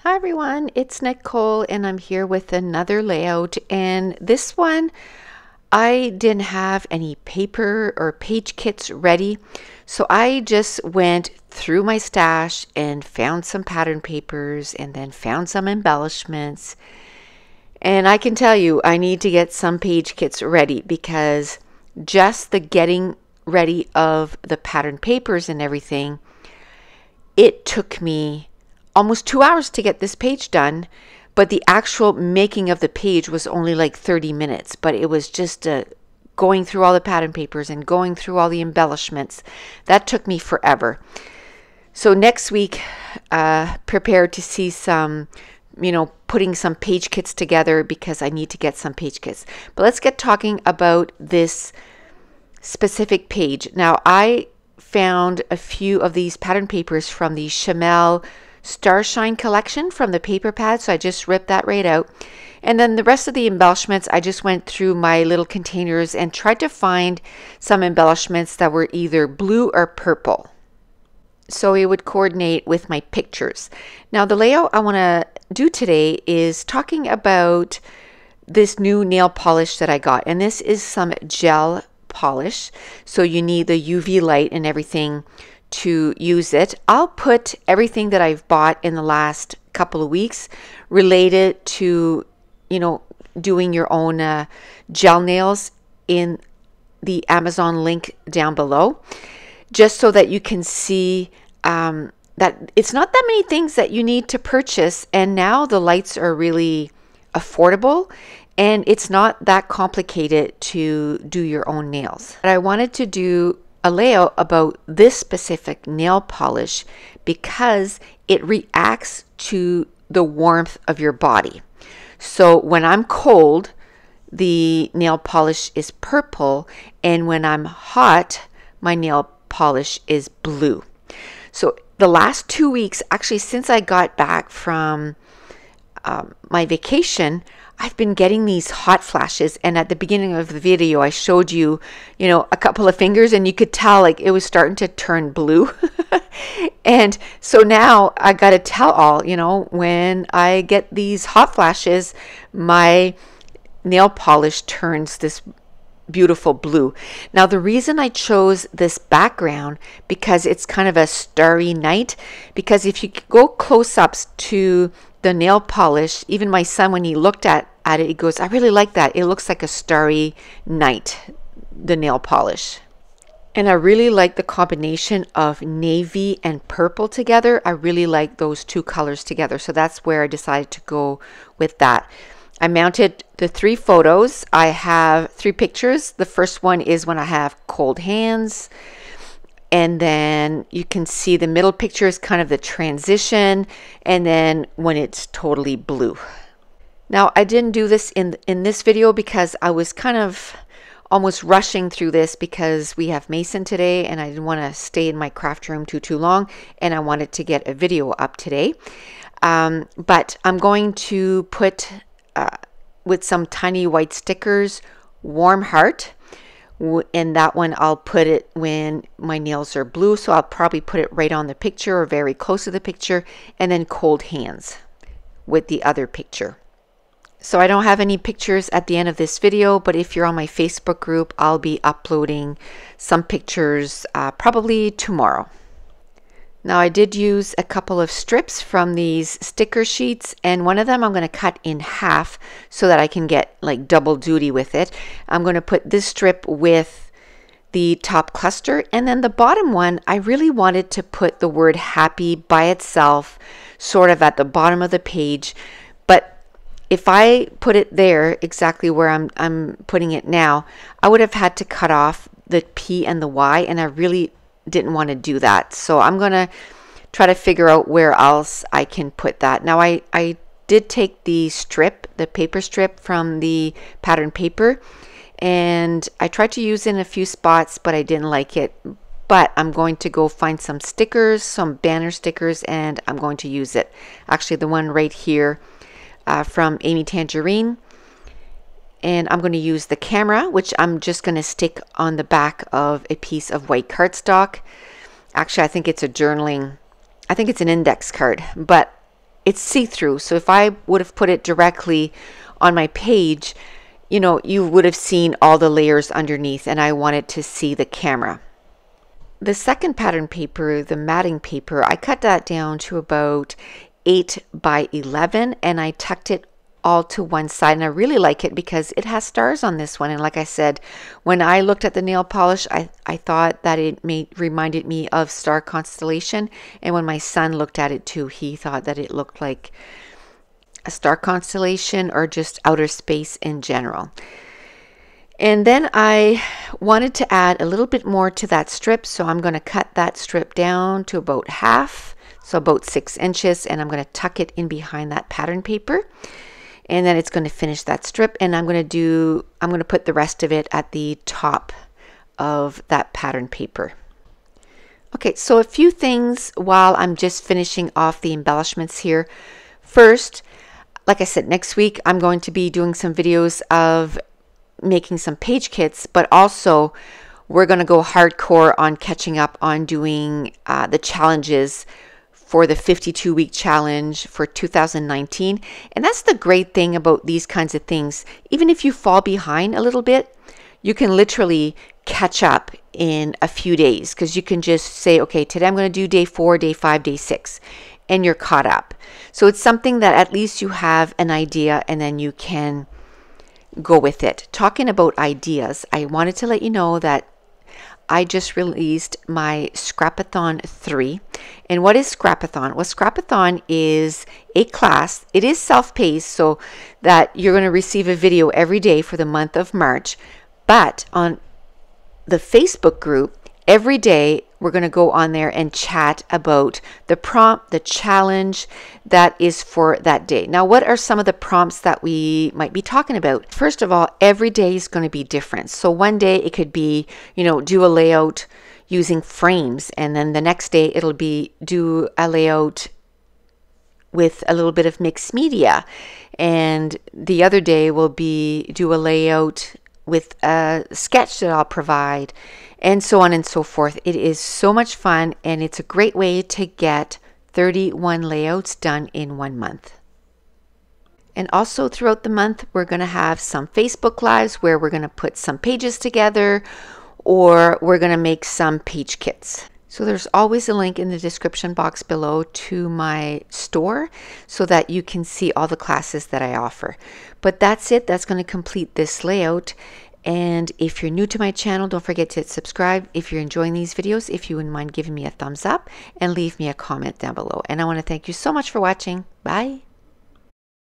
Hi everyone, it's Nicole and I'm here with another layout, and this one I didn't have any paper or page kits ready, so I just went through my stash and found some pattern papers and then found some embellishments. And I can tell you I need to get some page kits ready because just the getting ready of the pattern papers and everything, it took me almost 2 hours to get this page done, but the actual making of the page was only like 30 minutes. But it was just going through all the pattern papers and going through all the embellishments. That took me forever. So next week, prepare to see some, putting some page kits together because I need to get some page kits. But let's get talking about this specific page. Now, I found a few of these pattern papers from the Chamel Starshine collection from the paper pad, so I just ripped that right out. And then the rest of the embellishments, I just went through my little containers and tried to find some embellishments that were either blue or purple, so it would coordinate with my pictures. Now, the layout I want to do today is talking about this new nail polish that I got, and this is some gel polish, so you need the UV light and everything to use it. I'll put everything that I've bought in the last couple of weeks related to, doing your own gel nails in the Amazon link down below, just so that you can see that it's not that many things that you need to purchase, and now the lights are really affordable and it's not that complicated to do your own nails. But I wanted to do a layout about this specific nail polish because it reacts to the warmth of your body. So when I'm cold, the nail polish is purple, and when I'm hot, my nail polish is blue. So the last 2 weeks, actually since I got back from my vacation, I've been getting these hot flashes, and at the beginning of the video I showed you, a couple of fingers, and you could tell like it was starting to turn blue. And so now I got to tell all, when I get these hot flashes, my nail polish turns this beautiful blue. Now, the reason I chose this background, because it's kind of a starry night, because if you go close-ups to the nail polish, even my son, when he looked at it, he goes, I really like that. It looks like a starry night, the nail polish. And I really like the combination of navy and purple together. I really like those two colors together. So that's where I decided to go with that. I mounted the 3 photos. I have 3 pictures. The first one is when I have cold hands. And then you can see the middle picture is kind of the transition, and then when it's totally blue. Now, I didn't do this in this video because I was kind of almost rushing through this because we have Mason today, and I didn't want to stay in my craft room too long, and I wanted to get a video up today. But I'm going to put, with some tiny white stickers, warm heart. And that one I'll put it when my nails are blue, so I'll probably put it right on the picture or very close to the picture, and then cold hands with the other picture. So I don't have any pictures at the end of this video, but if you're on my Facebook group, I'll be uploading some pictures probably tomorrow. Now, I did use a couple of strips from these sticker sheets, and one of them I'm going to cut in half so that I can get like double duty with it. I'm going to put this strip with the top cluster, and then the bottom one, I really wanted to put the word happy by itself sort of at the bottom of the page. But if I put it there exactly where I'm putting it now, I would have had to cut off the P and the Y, and I really didn't want to do that. So I'm going to try to figure out where else I can put that. Now, I did take the strip, the paper strip from the pattern paper, and I tried to use it in a few spots, but I didn't like it. But I'm going to go find some stickers, some banner stickers, and I'm going to use it. Actually, the one right here from Amy Tangerine. And I'm going to use the camera, which I'm just going to stick on the back of a piece of white cardstock. Actually, I think it's a journaling, I think it's an index card, but it's see-through. So if I would have put it directly on my page, you know, you would have seen all the layers underneath, and I wanted to see the camera. The second pattern paper, the matting paper, I cut that down to about 8 by 11, and I tucked it all to one side, and I really like it because it has stars on this one. And like I said, when I looked at the nail polish, I thought that it reminded me of star constellation, and when my son looked at it too, he thought that it looked like a star constellation or just outer space in general. And then I wanted to add a little bit more to that strip, so I'm going to cut that strip down to about half, so about 6 inches, and I'm going to tuck it in behind that pattern paper. And then it's going to finish that strip, and I'm going to put the rest of it at the top of that pattern paper. Okay, so a few things while I'm just finishing off the embellishments here. First, like I said, next week I'm going to be doing some videos of making some page kits, but also we're going to go hardcore on catching up on doing the challenges for the 52-week challenge for 2019. And that's the great thing about these kinds of things. Even if you fall behind a little bit, you can literally catch up in a few days, because you can just say, okay, today I'm going to do day 4, day 5, day 6, and you're caught up. So it's something that at least you have an idea, and then you can go with it. Talking about ideas, I wanted to let you know that I just released my Scrapathon 3. And what is Scrapathon? Well, Scrapathon is a class. It is self-paced, so that you're going to receive a video every day for the month of March. But on the Facebook group, every day we're going to go on there and chat about the prompt, the challenge that is for that day. Now, what are some of the prompts that we might be talking about? First of all, every day is going to be different. So one day it could be, you know, do a layout using frames, and then the next day it'll be do a layout with a little bit of mixed media, and the other day will be do a layout with a sketch that I'll provide, and so on and so forth. It is so much fun, and it's a great way to get 31 layouts done in 1 month. And also throughout the month, we're going to have some Facebook Lives where we're going to put some pages together, or we're going to make some page kits. So there's always a link in the description box below to my store so that you can see all the classes that I offer. But that's it. That's going to complete this layout. And if you're new to my channel, don't forget to hit subscribe. If you're enjoying these videos, if you wouldn't mind giving me a thumbs up and leave me a comment down below. And I want to thank you so much for watching. Bye.